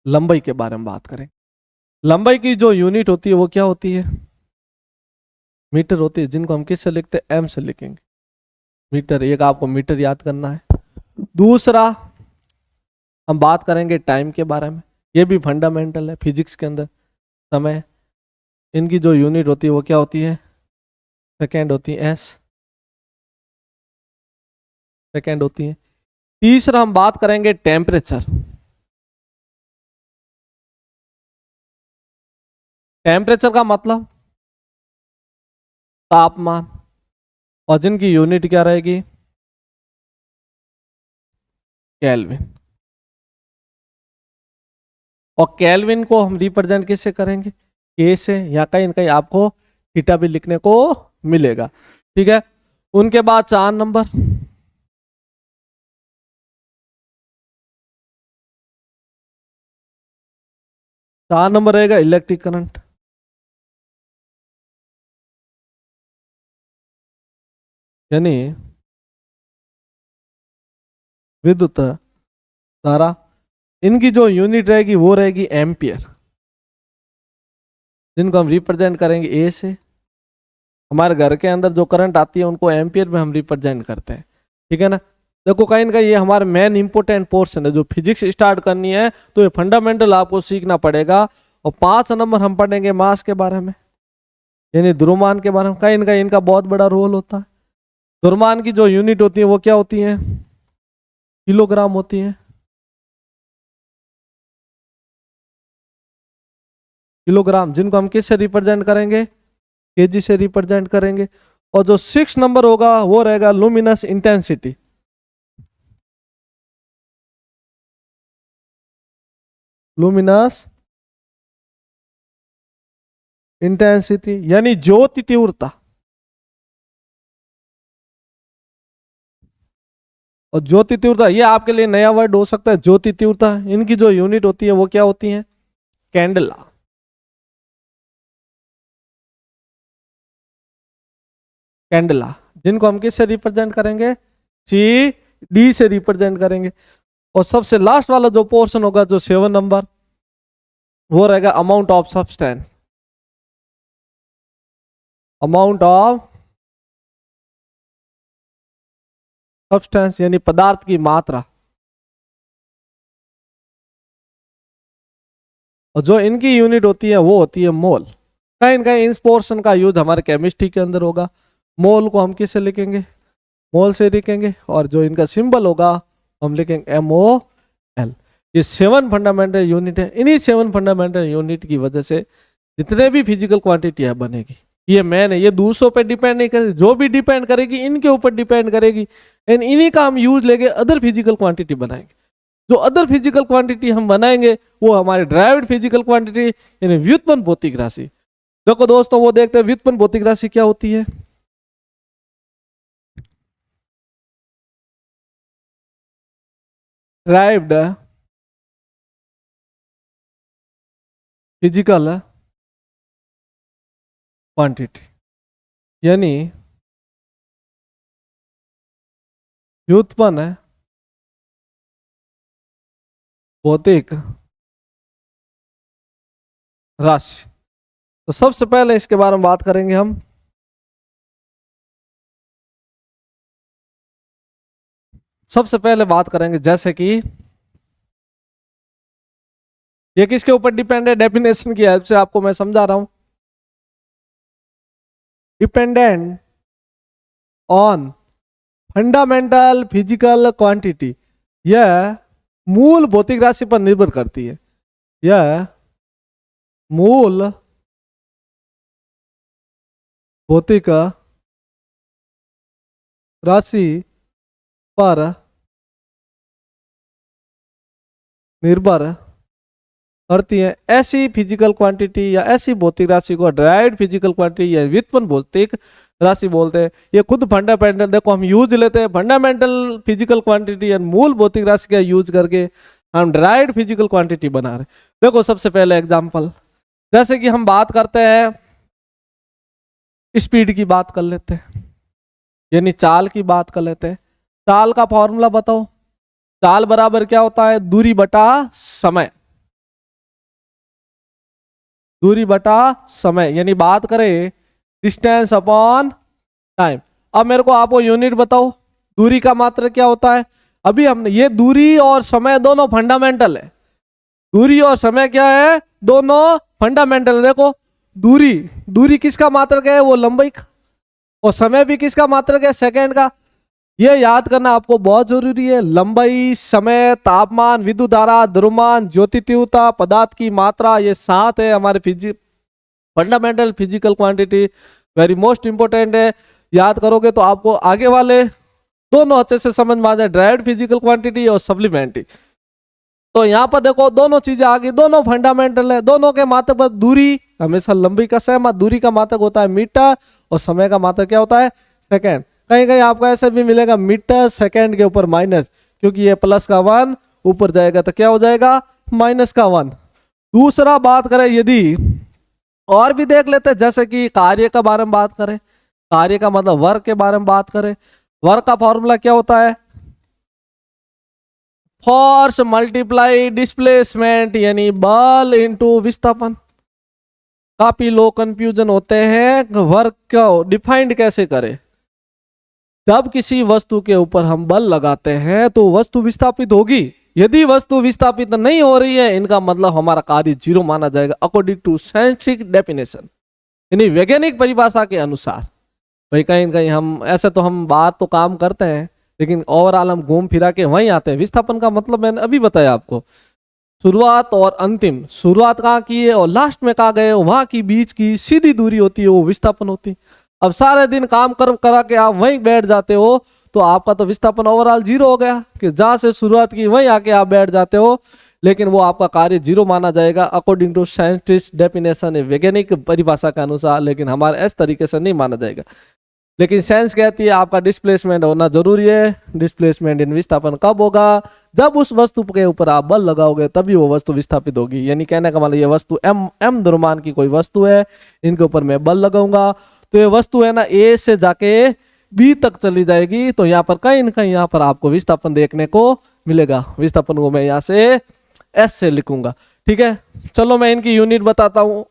लंबाई के बारे में बात करेंगे। लंबाई की जो यूनिट होती है वो क्या होती है, मीटर होती है, जिनको हम किससे लिखते हैं, एम से लिखेंगे। मीटर, एक आपको मीटर याद करना है। दूसरा हम बात करेंगे टाइम के बारे में, ये भी फंडामेंटल है फिजिक्स के अंदर, समय। इनकी जो यूनिट होती है वो क्या होती है, सेकेंड होती है, एस सेकेंड होती है। तीसरा हम बात करेंगे टेम्परेचर। टेम्परेचर का मतलब तापमान, और जिनकी यूनिट क्या रहेगी, केल्विन। और केल्विन को हम रिप्रेजेंट किससे करेंगे, के से, या कहीं ना कहीं आपको थीटा भी लिखने को मिलेगा, ठीक है। उनके बाद 4 नंबर, रहेगा इलेक्ट्रिक करंट, यानी विद्युत धारा। इनकी जो यूनिट रहेगी वो रहेगी एम्पियर, जिनको हम रिप्रेजेंट करेंगे ए से। हमारे घर के अंदर जो करंट आती है उनको एम्पियर में हम रिप्रेजेंट करते हैं, ठीक है ना। देखो कहीं ना कहीं ये हमारा मेन इंपोर्टेंट पोर्शन है। जो फिजिक्स स्टार्ट करनी है तो ये फंडामेंटल आपको सीखना पड़ेगा। और 5 नंबर हम पढ़ेंगे मास के बारे में, यानी द्रव्यमान के बारे में। कहीं ना कहीं इनका बहुत बड़ा रोल होता है। द्रव्यमान की जो यूनिट होती है वो क्या होती है, किलोग्राम होती है, किलोग्राम, जिनको हम किससे रिप्रेजेंट करेंगे, केजी से रिप्रेजेंट करेंगे। और जो 6 नंबर होगा वो रहेगा लुमिनस इंटेंसिटी। लुमिनस इंटेंसिटी यानी ज्योति तीव्रता, और ज्योति तीव्रता, ये आपके लिए नया वर्ड हो सकता है, ज्योति तीव्रता। इनकी जो यूनिट होती है वो क्या होती है? कैंडला। कैंडला, जिनको हम किससे रिप्रेजेंट करेंगे? सी डी से रिप्रेजेंट करेंगे। और सबसे लास्ट वाला जो पोर्शन होगा, जो 7 नंबर, वो रहेगा amount of substance. Amount of substance यानी पदार्थ की मात्रा। और जो इनकी यूनिट होती है वो होती है मोल। कहीं ना कहीं इस पोर्शन का यूज हमारे केमिस्ट्री के अंदर होगा। मोल को हम किससे लिखेंगे? मोल से लिखेंगे। और जो इनका सिंबल होगा हम लिखेंगे MOL। ये 7 फंडामेंटल यूनिट है। इन्हीं 7 फंडामेंटल यूनिट की वजह से जितने भी फिजिकल क्वांटिटी है बनेगी। ये मैन है, ये दूसरों पे डिपेंड नहीं करेगी, जो भी डिपेंड करेगी इनके ऊपर डिपेंड करेगी। एंड इन्हीं का हम यूज लेके अदर फिजिकल क्वांटिटी बनाएंगे। जो अदर फिजिकल क्वांटिटी हम बनाएंगे वो हमारे ड्राइव्ड फिजिकल क्वांटिटी यानी व्युत्पन्न भौतिक राशि। देखो दोस्तों, वो देखते हैं व्युत्पन्न भौतिक राशि क्या होती है। ड्राइव्ड फिजिकल क्वांटिटी यानी व्युत्पन्न भौतिक राशि। तो सबसे पहले इसके बारे में बात करेंगे हम। सबसे पहले बात करेंगे जैसे कि ये किसके ऊपर डिपेंड है? डेफिनेशन की हेल्प से आपको मैं समझा रहा हूं। Dependent on fundamental physical quantity, यह मूल भौतिक राशि पर निर्भर करती है। यह मूल भौतिक राशि पर निर्भर करती है। ऐसी फिजिकल क्वांटिटी या ऐसी भौतिक राशि को ड्राइव्ड फिजिकल क्वांटिटी या व्युत्पन्न भौतिक राशि बोलते हैं। ये खुद फंडामेंटल, देखो हम यूज लेते हैं फंडामेंटल फिजिकल क्वांटिटी या मूल भौतिक राशि का यूज करके हम ड्राइव्ड फिजिकल क्वांटिटी बना रहे। देखो सबसे पहले एग्जांपल, जैसे कि हम बात करते हैं स्पीड की, बात कर लेते हैं यानी चाल की बात कर लेते हैं। चाल का फॉर्मूला बताओ। चाल बराबर क्या होता है? दूरी बटा समय। दूरी बटा समय यानी बात करें डिस्टेंस अपॉन टाइम। अब मेरे को आपको यूनिट बताओ, दूरी का मात्रक क्या होता है? अभी हमने ये दूरी और समय दोनों फंडामेंटल है। दूरी और समय क्या है? दोनों फंडामेंटल। देखो दूरी, दूरी किसका मात्रक है? वो लंबाई का। और समय भी किसका मात्रक है? सेकंड का। ये याद करना आपको बहुत जरूरी है। लंबाई, समय, तापमान, विद्युत धारा, द्रव्यमान, ज्योति तीव्रता, पदार्थ की मात्रा, ये 7 है हमारे fundamental physical quantity. Very most important है। याद करोगे तो आपको आगे वाले दोनों अच्छे से समझ में आ जाए, ड्राइव्ड फिजिकल क्वांटिटी और सप्लीमेंट्री। तो यहाँ पर देखो दोनों चीजें आ गई, दोनों फंडामेंटल है। दोनों के मात्रक पर दूरी हमेशा लंबाई का सहमत, दूरी का मात्रक होता है मीटर और समय का मात्रक क्या होता है? सेकेंड। कहीं कहीं आपको ऐसा भी मिलेगा मीटर सेकेंड के ऊपर माइनस, क्योंकि ये प्लस का 1 ऊपर जाएगा तो क्या हो जाएगा? माइनस का 1। दूसरा बात करें यदि और भी देख लेते हैं, जैसे कि कार्य के बारे में बात करें। कार्य का मतलब वर्क के बारे में बात करें। वर्क का फॉर्मूला क्या होता है? फोर्स मल्टीप्लाई डिस्प्लेसमेंट यानी बल इनटू विस्थापन। काफी लोग कंफ्यूजन होते हैं वर्क को डिफाइंड कैसे करें। जब किसी वस्तु के ऊपर हम बल लगाते हैं तो वस्तु विस्थापित होगी। यदि वस्तु विस्थापित नहीं हो रही है, इनका मतलब हमारा कार्य 0 माना जाएगा अकॉर्डिंग टू साइंटिफिक डेफिनेशन, यानी वैज्ञानिक परिभाषा के अनुसार। भाई कहीं न कहीं हम ऐसे तो हम बात तो काम करते हैं, लेकिन ओवरऑल हम घूम फिरा के वहीं आते हैं। विस्थापन का मतलब मैंने अभी बताया आपको, शुरुआत और अंतिम, शुरुआत कहाँ की है और लास्ट में कहाँ गए, वहां की बीच की सीधी दूरी होती है वो विस्थापन होती है। अब सारे दिन काम करा के आप वहीं बैठ जाते हो तो आपका तो विस्थापन ओवरऑल 0 हो गया, कि जहां से शुरुआत की वहीं आके आप बैठ जाते हो, लेकिन वो आपका कार्य 0 माना जाएगा अकॉर्डिंग टू साइंटिस्ट डेफिनेशन, वैज्ञानिक परिभाषा के अनुसार। लेकिन हमारे इस तरीके से नहीं माना जाएगा। लेकिन साइंस कहती है आपका डिस्प्लेसमेंट होना जरूरी है। डिस्प्लेसमेंट इन विस्थापन कब होगा? जब उस वस्तु के ऊपर आप बल लगाओगे तभी वो वस्तु विस्थापित होगी। यानी कहने का मतलब ये वस्तु एम द्रव्यमान की कोई वस्तु है, इनके ऊपर मैं बल लगाऊंगा तो ये वस्तु है ना ए से जाके बी तक चली जाएगी, तो यहाँ पर कहीं ना कहीं यहाँ पर आपको विस्थापन देखने को मिलेगा। विस्थापन को मैं यहाँ से एस से लिखूंगा। ठीक है, चलो मैं इनकी यूनिट बताता हूं।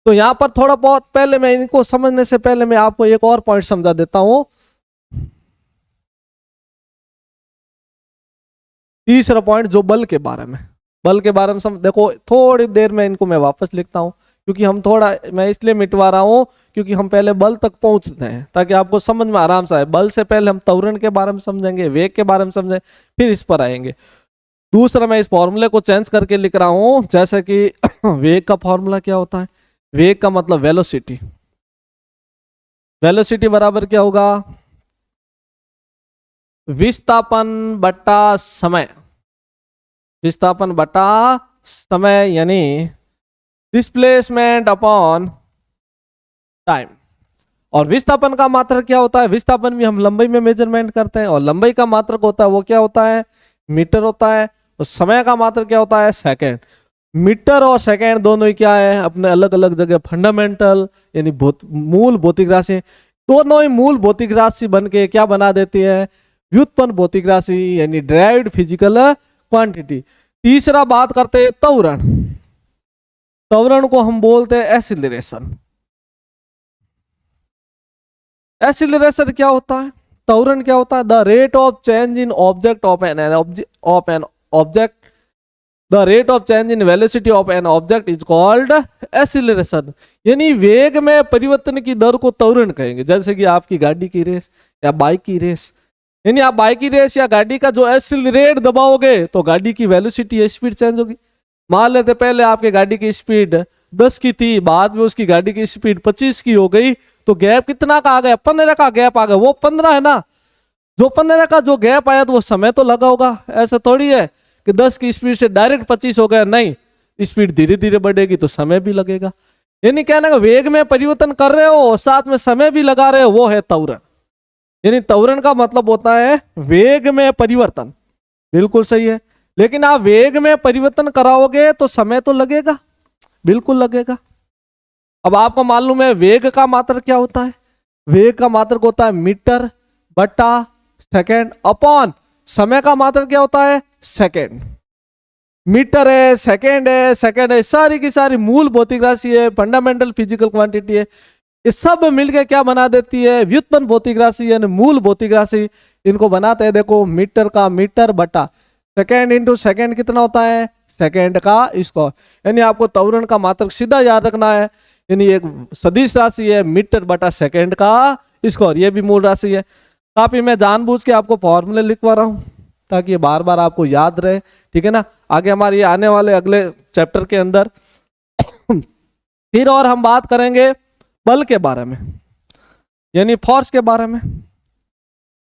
तो यहां पर थोड़ा बहुत पहले मैं इनको समझने से पहले मैं आपको एक और पॉइंट समझा देता हूं। तीसरा पॉइंट जो बल के बारे में, बल के बारे में देखो थोड़ी देर में इनको मैं वापस लिखता हूं, क्योंकि हम थोड़ा मैं इसलिए मिटवा रहा हूं क्योंकि हम पहले बल तक पहुंचते हैं ताकि आपको समझ में आराम से आए। बल से पहले हम त्वरण के बारे में समझेंगे, वेग के बारे में समझेंगे, फिर इस पर आएंगे। दूसरा मैं इस फॉर्मूले को चेंज करके लिख रहा हूं, जैसे कि वेग का फॉर्मूला क्या होता है? वेग का मतलब वेलोसिटी। वेलोसिटी बराबर क्या होगा? विस्थापन बटा समय। विस्थापन बटा समय यानी डिस्प्लेसमेंट अपॉन टाइम। और विस्थापन का मात्रक क्या होता है? विस्थापन भी हम लंबाई में मेजरमेंट करते हैं और लंबाई का मात्रक होता है वो क्या होता है? मीटर होता है। और समय का मात्रक क्या होता है? सेकंड। मीटर और सेकंड दोनों ही क्या है? अपने अलग अलग जगह फंडामेंटल यानी मूल भौतिक राशि, दोनों ही मूल भौतिक राशि बन के क्या बना देती है? व्युत्पन्न भौतिक राशि यानी ड्राइव्ड फिजिकल क्वांटिटी। तीसरा बात करते हैं त्वरण। त्वरण को हम बोलते हैं एक्सीलरेशन। एक्सीलरेशन क्या होता है? त्वरण क्या होता है? The rate of change in object of an object, the rate of change in velocity of an object is called acceleration. यानी वेग में परिवर्तन की दर को त्वरण कहेंगे। जैसे कि आपकी गाड़ी की रेस या बाइक की रेस, यानी आप बाइक की रेस या गाड़ी का जो एक्सीलरेट दबाओगे तो गाड़ी की वेलोसिटी या स्पीड चेंज होगी। मान लेते पहले आपके गाड़ी की स्पीड 10 की थी, बाद में उसकी गाड़ी की स्पीड 25 की हो गई, तो गैप कितना का आ गया? 15 का गैप आ गया। वो 15 है ना, जो 15 का जो गैप आया तो वो समय तो लगा होगा। ऐसा थोड़ी है कि 10 की स्पीड से डायरेक्ट 25 हो गया, नहीं, स्पीड धीरे धीरे बढ़ेगी तो समय भी लगेगा। यानी कहना है वेग में परिवर्तन कर रहे हो साथ में समय भी लगा रहे हो, वो है त्वरण। यानी त्वरण का मतलब होता है वेग में परिवर्तन। बिल्कुल सही है, लेकिन आप वेग में परिवर्तन कराओगे तो समय तो लगेगा, बिल्कुल लगेगा। अब आपको मालूम है वेग का मात्रक क्या होता है? वेग का मात्रक होता है मीटर बटा सेकेंड अपॉन समय का मात्रक क्या होता है? सेकेंड। मीटर है, सेकेंड है, सारी की सारी मूल भौतिक राशि है, फंडामेंटल फिजिकल क्वांटिटी है। ये सब मिलके क्या बना देती है? व्युत्पन्न भौतिक राशि यानी मूल भौतिक राशि। इनको बनाते हैं देखो, मीटर का मीटर बटा सेकेंड इंटू सेकेंड कितना होता है? सेकेंड का स्क्वायर। यानी आपको त्वरण का मात्रक सीधा याद रखना है, यानी एक सदिश राशि है मीटर बटा सेकेंड का स्क्वायर, ये भी मूल राशि है। काफी मैं जानबूझ के आपको फॉर्मूले लिखवा रहा हूं ताकि ये बार बार आपको याद रहे, ठीक है ना। आगे हमारे ये आने वाले अगले चैप्टर के अंदर फिर और हम बात करेंगे बल के बारे में, यानी फोर्स के बारे में।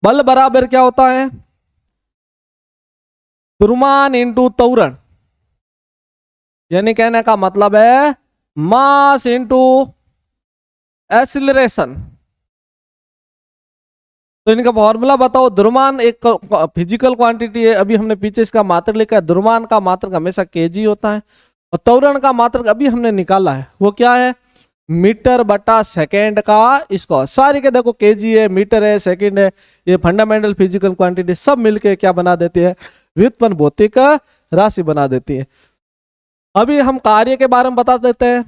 बल बराबर क्या होता है? द्रव्यमान इंटू त्वरण, यानी कहने का मतलब है मास इंटू एक्सीलरेशन। तो इनका फॉर्मूला बताओ। द्रव्यमान एक फिजिकल क्वांटिटी है, अभी हमने पीछे इसका मात्रक लिखा है। द्रव्यमान का मात्रक हमेशा केजी होता है और त्वरण का मात्रक अभी हमने निकाला है, वो क्या है? मीटर बटा सेकेंड का स्क्वायर। सारी के देखो केजी है, मीटर है, सेकेंड है, ये फंडामेंटल फिजिकल क्वांटिटी सब मिलके क्या बना देती है? व्युत्पन्न भौतिक राशि बना देती है। अभी हम कार्य के बारे में बता देते हैं।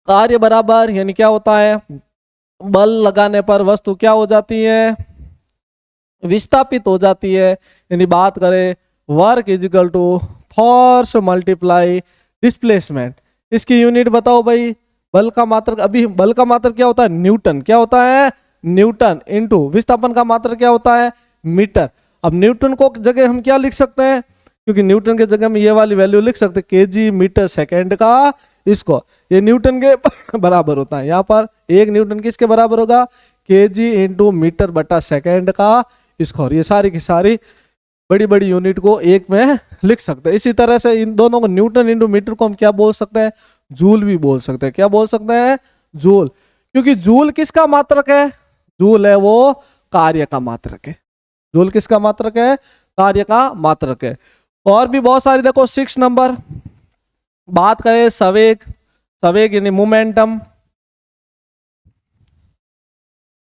कार्य बराबर यानी क्या होता है? बल लगाने पर वस्तु क्या हो जाती है? विस्थापित हो जाती है। यानी बात करें work is equal to force multiply displacement. इसकी यूनिट बताओ भाई। बल का मात्रक, अभी बल का मात्रक क्या होता है? न्यूटन। क्या होता है? न्यूटन। इनटू विस्थापन का मात्रक क्या होता है? मीटर। अब न्यूटन को जगह हम क्या लिख सकते हैं? क्योंकि न्यूटन के जगह में ये वाली वैल्यू लिख सकते हैं, केजी मीटर सेकेंड का इसको, ये न्यूटन के बराबर होता है। यहाँ पर एक न्यूटन किसके बराबर होगा? केजी इंटू मीटर बटा सेकेंड का स्क्वायर। ये सारी की सारी बड़ी बड़ी यूनिट को एक में लिख सकते हैं। इसी तरह से इन दोनों को न्यूटन इंटू मीटर को हम क्या बोल सकते हैं? जूल भी बोल सकते हैं। क्या बोल सकते हैं? जूल। क्योंकि जूल किसका मात्रक है? जूल है वो कार्य का मात्रक है। जूल किसका मात्रक है? कार्य का मात्रक है। और भी बहुत सारी, देखो 6 नंबर बात करें संवेग। संवेग यानी मोमेंटम,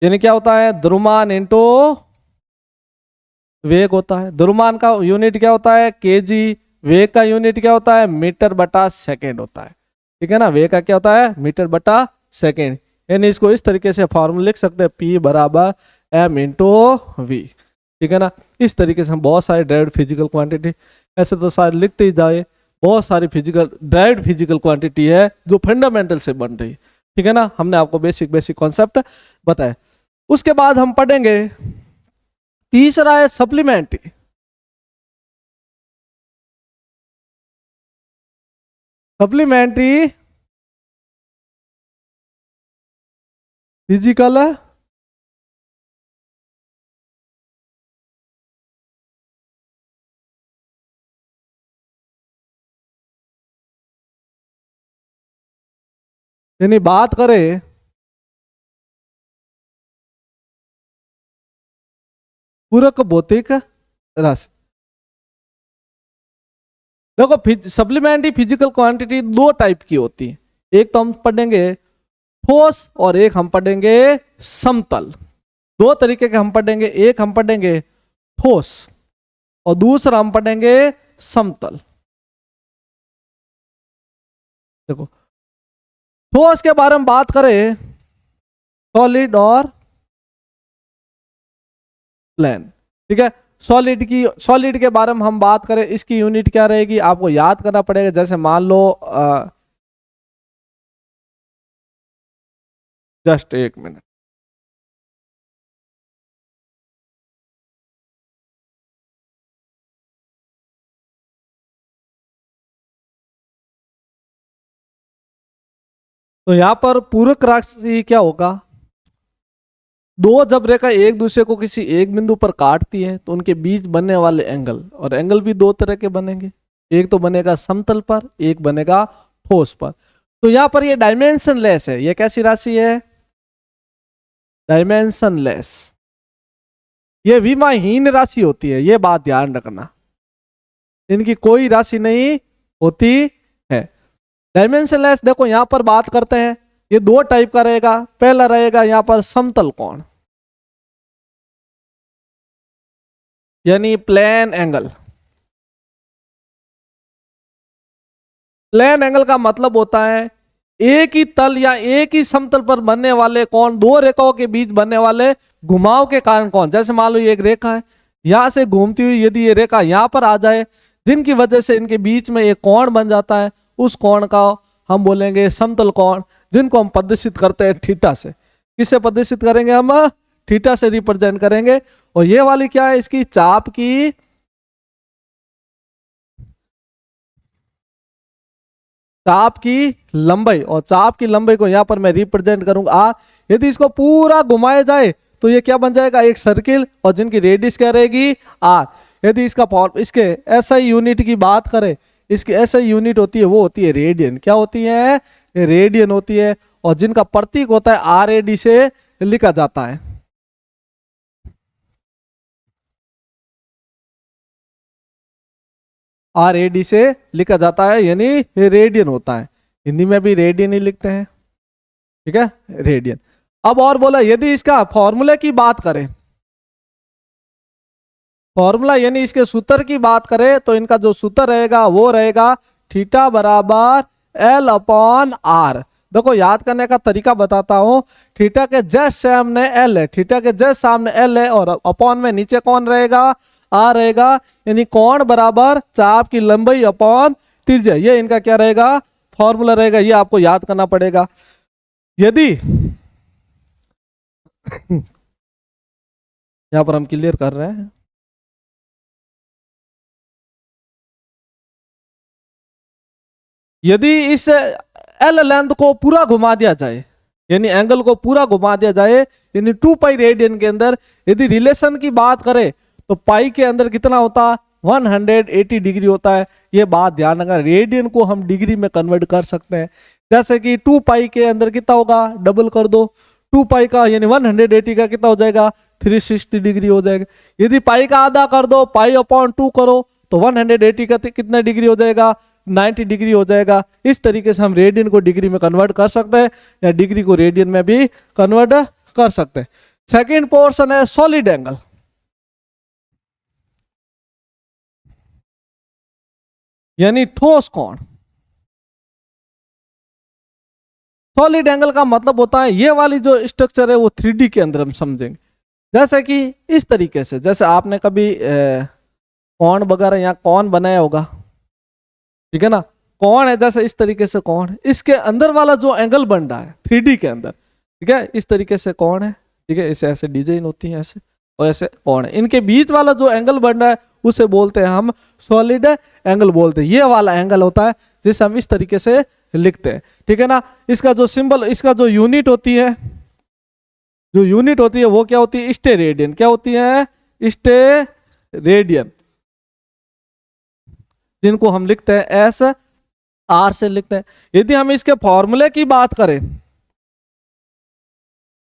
यानी क्या होता है? द्रव्यमान इंटू वेग होता है। द्रव्यमान का यूनिट क्या होता है? केजी। वेग का यूनिट क्या होता है? मीटर बटा सेकेंड होता है। ठीक है ना, वेग का क्या होता है? मीटर बटा सेकेंड। यानी इसको इस तरीके से फॉर्मूला लिख सकते हैं, P बराबर m इंटू वी। ठीक है ना, इस तरीके से हम बहुत सारे डायरेक्ट फिजिकल क्वांटिटी, ऐसे तो शायद लिखते ही जाए, बहुत सारी फिजिकल डायरेक्ट फिजिकल क्वांटिटी है जो फंडामेंटल से बन रही है। ठीक है ना, हमने आपको बेसिक बेसिक कॉन्सेप्ट बताया। उसके बाद हम पढ़ेंगे तीसरा है सप्लीमेंट्री। सप्लीमेंट्री फिजिकल यानी बात करें पूरक भौतिक राशि। देखो सप्लीमेंट्री फिजिकल क्वांटिटी दो टाइप की होती है, एक तो हम पढ़ेंगे ठोस और एक हम पढ़ेंगे समतल। दो तरीके के हम पढ़ेंगे, एक हम पढ़ेंगे ठोस और दूसरा हम पढ़ेंगे समतल। देखो ठोस के बारे में बात करें, सॉलिड और प्लेन। ठीक है, सॉलिड के बारे में हम बात करें, इसकी यूनिट क्या रहेगी आपको याद करना पड़ेगा। जैसे मान लो जस्ट एक मिनट, तो यहां पर पूरक राशि क्या होगा? दो जब रेखा एक दूसरे को किसी एक बिंदु पर काटती है तो उनके बीच बनने वाले एंगल, और एंगल भी दो तरह के बनेंगे, एक तो बनेगा समतल पर, एक बनेगा ठोस पर। तो यहां पर ये डायमेंशनलेस है। ये कैसी राशि है? डायमेंशनलेस। ये विमाहीन राशि होती है, ये बात ध्यान रखना, इनकी कोई राशि नहीं होती है। डायमेंशनलेस देखो यहां पर बात करते हैं, ये दो टाइप का रहेगा। पहला रहेगा यहां पर समतल कोण, यानी प्लेन एंगल। प्लेन एंगल का मतलब होता है एक ही तल या एक ही समतल पर बनने वाले कोण, दो रेखाओं के बीच बनने वाले घुमाव के कारण कोण। जैसे मान लो ये एक रेखा है, यहां से घूमती हुई यदि ये रेखा यहां पर आ जाए, जिनकी वजह से इनके बीच में एक कोण बन जाता है, उस कोण का हम बोलेंगे समतल कोण, जिनको हम प्रदर्शित करते हैं थीटा से। किससे प्रदर्शित करेंगे? हम थीटा से रिप्रेजेंट करेंगे। और ये वाली क्या है? इसकी चाप की लंबाई, और चाप की लंबाई को यहां पर मैं रिप्रेजेंट करूंगा आर। यदि इसको पूरा घुमाया जाए तो ये क्या बन जाएगा? एक सर्किल, और जिनकी रेडियस क्या रहेगी? आर। यदि इसके एसआई यूनिट की बात करें, इसकी एसआई यूनिट होती है वो होती है रेडियन। क्या होती है? रेडियन होती है। और जिनका प्रतीक होता है RAD से लिखा जाता है। RAD से लिखा जाता है, यानी रेडियन होता है। हिंदी में भी रेडियन ही लिखते हैं। ठीक है, रेडियन। अब और बोला यदि इसका फॉर्मूला की बात करें, फॉर्मूला यानी इसके सूत्र की बात करें, तो इनका जो सूत्र रहेगा वो रहेगा थीटा बराबर L/R। देखो याद करने का तरीका बताता हूं। थीटा के जस्ट सामने L है, थीटा के जस्ट सामने L है, और अपॉन में नीचे कौन रहेगा? R रहेगा। यानी कोण बराबर चाप की लंबाई अपॉन त्रिज्या, ये इनका क्या रहेगा? फॉर्मूला रहेगा। ये आपको याद करना पड़ेगा। यदि यहां पर हम क्लियर कर रहे हैं, यदि इस L लेंथ को पूरा घुमा दिया जाए, यानी एंगल को पूरा घुमा दिया जाए, यानी 2 पाई रेडियन के अंदर यदि रिलेशन की बात करें तो पाई के अंदर कितना होता? 180 डिग्री होता है। ये बात ध्यान रखना। रेडियन को हम डिग्री में कन्वर्ट कर सकते हैं, जैसे कि 2 पाई के अंदर कितना होगा, डबल कर दो, 2 पाई का यानी 180 का कितना हो जाएगा, 360 डिग्री हो जाएगा। यदि पाई का आधा कर दो, पाई अपॉन 2 करो तो 180 का कितना डिग्री हो जाएगा, 90 डिग्री हो जाएगा। इस तरीके से हम रेडियन को डिग्री में कन्वर्ट कर सकते हैं या डिग्री को रेडियन में भी कन्वर्ट कर सकते हैं। सेकेंड पोर्शन है सॉलिड एंगल। यानी ठोस कोण। सॉलिड एंगल का मतलब होता है ये वाली जो स्ट्रक्चर है वो 3D के अंदर हम समझेंगे। जैसे कि इस तरीके से, जैसे आपने कभी कोण वगैरह या कौन बनाया होगा, ठीक है ना, कौन है जैसे इस तरीके से कौन, इसके अंदर वाला जो एंगल बन रहा है 3D के अंदर, ठीक है, इस तरीके से कौन है, ठीक है, इसे ऐसे डिजाइन होती है ऐसे और ऐसे कौन है, इनके बीच वाला जो एंगल बन रहा है उसे बोलते हैं हम सॉलिड एंगल बोलते हैं। ये वाला एंगल होता है जिसे हम इस तरीके से लिखते हैं, ठीक है ना। इसका जो सिंबल, इसका जो यूनिट होती है, जो यूनिट होती है वो क्या होती है, स्टेरेडियन। क्या होती है, स्टेरेडियन, जिनको हम लिखते हैं एस आर से लिखते हैं। यदि हम इसके फॉर्मूले की बात करें,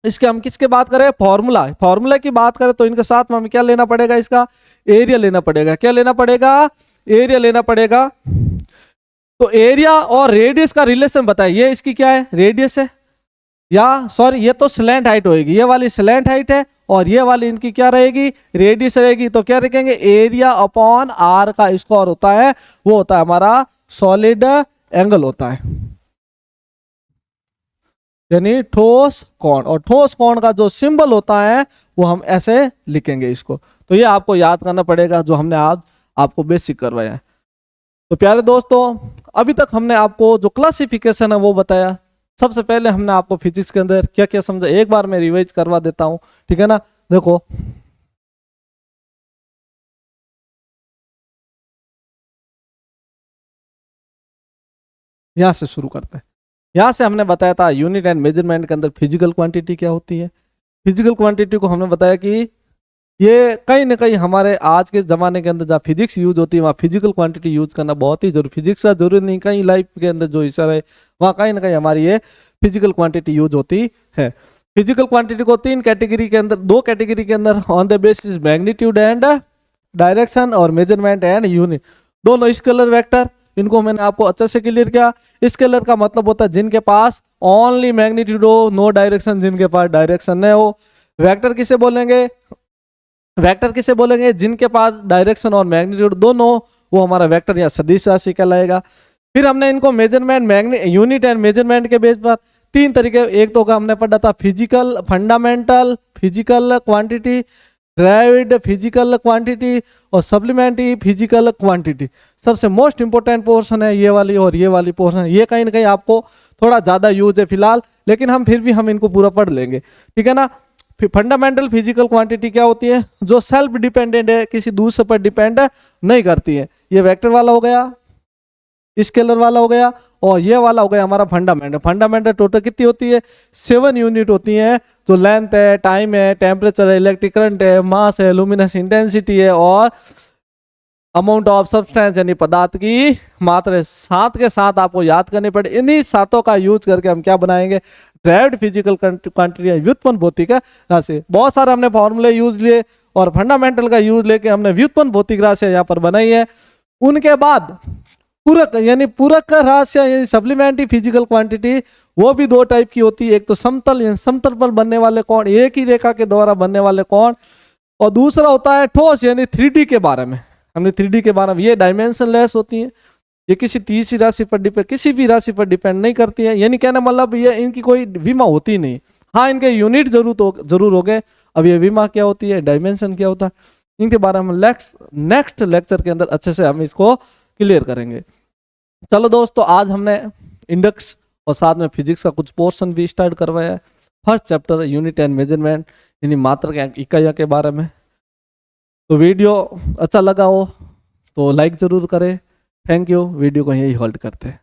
इसके हम किसके बात करें, फॉर्मूला की बात करें तो इनके साथ में हमें क्या लेना पड़ेगा, इसका एरिया लेना पड़ेगा। क्या लेना पड़ेगा, एरिया लेना पड़ेगा। तो एरिया और रेडियस का रिलेशन बताइए, ये इसकी क्या है, रेडियस है, या सॉरी ये तो स्लैंट हाइट होगी, ये वाली स्लैंट हाइट है और ये वाली इनकी क्या रहेगी, रेडियस रहेगी। तो क्या रखेंगे, एरिया अपॉन आर का स्क्वायर होता है, वो होता है हमारा सॉलिड एंगल होता है, यानी ठोस कोण। और ठोस कोण का जो सिंबल होता है वो हम ऐसे लिखेंगे इसको। तो ये आपको याद करना पड़ेगा जो हमने आज आपको बेसिक करवाया है। तो प्यारे दोस्तों, अभी तक हमने आपको जो क्लासिफिकेशन है वो बताया। सबसे पहले हमने आपको फिजिक्स के अंदर क्या क्या समझा, एक बार मैं रिवाइज करवा देता हूं, ठीक है ना। देखो, यहां से शुरू करते हैं। यहां से हमने बताया था यूनिट एंड मेजरमेंट के अंदर फिजिकल क्वांटिटी क्या होती है। फिजिकल क्वांटिटी को हमने बताया कि ये कहीं ना कहीं हमारे आज के जमाने के अंदर जहाँ फिजिक्स यूज होती है वहाँ फिजिकल क्वांटिटी यूज करना बहुत ही जरूरी। फिजिक्स का जरूरी नहीं, कहीं लाइफ के अंदर जो हिस्सा है वहाँ कहीं ना कहीं हमारी ये फिजिकल क्वांटिटी यूज होती है। फिजिकल क्वांटिटी को तीन कैटेगरी के अंदर, दो कैटेगरी के अंदर, on the basis magnitude and direction और मेजरमेंट एंड यूनिट, दोनों स्केलर वेक्टर, इनको मैंने आपको अच्छे से क्लियर किया। स्केलर का मतलब होता है जिनके पास ओनली मैग्नीट्यूड हो, नो डायरेक्शन, जिनके पास डायरेक्शन नहीं हो। वेक्टर किसे बोलेंगे, वेक्टर किसे बोलेंगे, जिनके पास डायरेक्शन और मैग्नीट्यूड दोनों, वो हमारा वेक्टर या सदिश राशि कहलाएगा। फिर हमने इनको मेजरमेंट, यूनिट एंड मेजरमेंट के बेस पर तीन तरीके, एक तो का हमने पढ़ा था physical fundamental physical quantity, derived physical quantity और सप्लीमेंट्री फिजिकल क्वांटिटी। सबसे मोस्ट इंपोर्टेंट पोर्शन है ये वाली और ये वाली पोर्शन। ये कहीं ना कहीं आपको थोड़ा ज्यादा यूज है फिलहाल, लेकिन हम फिर भी हम इनको पूरा पढ़ लेंगे, ठीक है ना। फंडामेंटल फिजिकल क्वांटिटी क्या होती है, जो सेल्फ डिपेंडेंट है, किसी दूसरे पर डिपेंड नहीं करती है। ये वेक्टर वाला हो गया, स्केलर वाला हो गया, और ये वाला हो गया हमारा फंडामेंटल। फंडामेंटल टोटल कितनी होती है, 7 यूनिट होती है, जो लेंथ है, टाइम है, टेम्परेचर है, इलेक्ट्रिक करंट है, मास है, लुमिनस इंटेंसिटी है और अमाउंट ऑफ सब्सटेंस यानी पदार्थ की मात्रा। सात के साथ आपको याद करने पड़े। इन्हीं सातों का यूज करके हम क्या बनाएंगे, ड्राइव्ड फिजिकल क्वांटिटी, व्युत्पन्न भौतिक राशि। बहुत सारे हमने फॉर्मूले यूज लिए और फंडामेंटल का यूज लेके हमने व्युत्पन्न भौतिक राशि यहाँ पर बनाई है। उनके बाद पूरक यानी पूरक राशि यानी सप्लीमेंट्री फिजिकल क्वांटिटी, वो भी दो टाइप की होती है। एक तो समतल यानी समतल पर बनने वाले कोण, एक ही रेखा के द्वारा बनने वाले कोण, और दूसरा होता है ठोस यानी 3D के बारे में। हमने 3D के बारे में, ये डायमेंशनलेस होती है, ये किसी तीसरी राशि पर डिपेंड, किसी भी राशि पर डिपेंड नहीं करती है। यानी कहना मतलब ये इनकी कोई विमा होती नहीं। हाँ, इनके यूनिट जरूर हो गए। अब ये विमा क्या होती है, डायमेंशन क्या होता है, इनके बारे में नेक्स्ट लेक्चर के अंदर अच्छे से हम इसको क्लियर करेंगे। चलो दोस्तों, आज हमने इंडेक्स और साथ में फिजिक्स का कुछ पोर्शन भी स्टार्ट करवाया है। First chapter unit and measurement यानी मात्रा के इकाइयों के बारे में। तो वीडियो अच्छा लगा हो तो लाइक जरूर करें। Thank you. वीडियो को यही होल्ड करते हैं।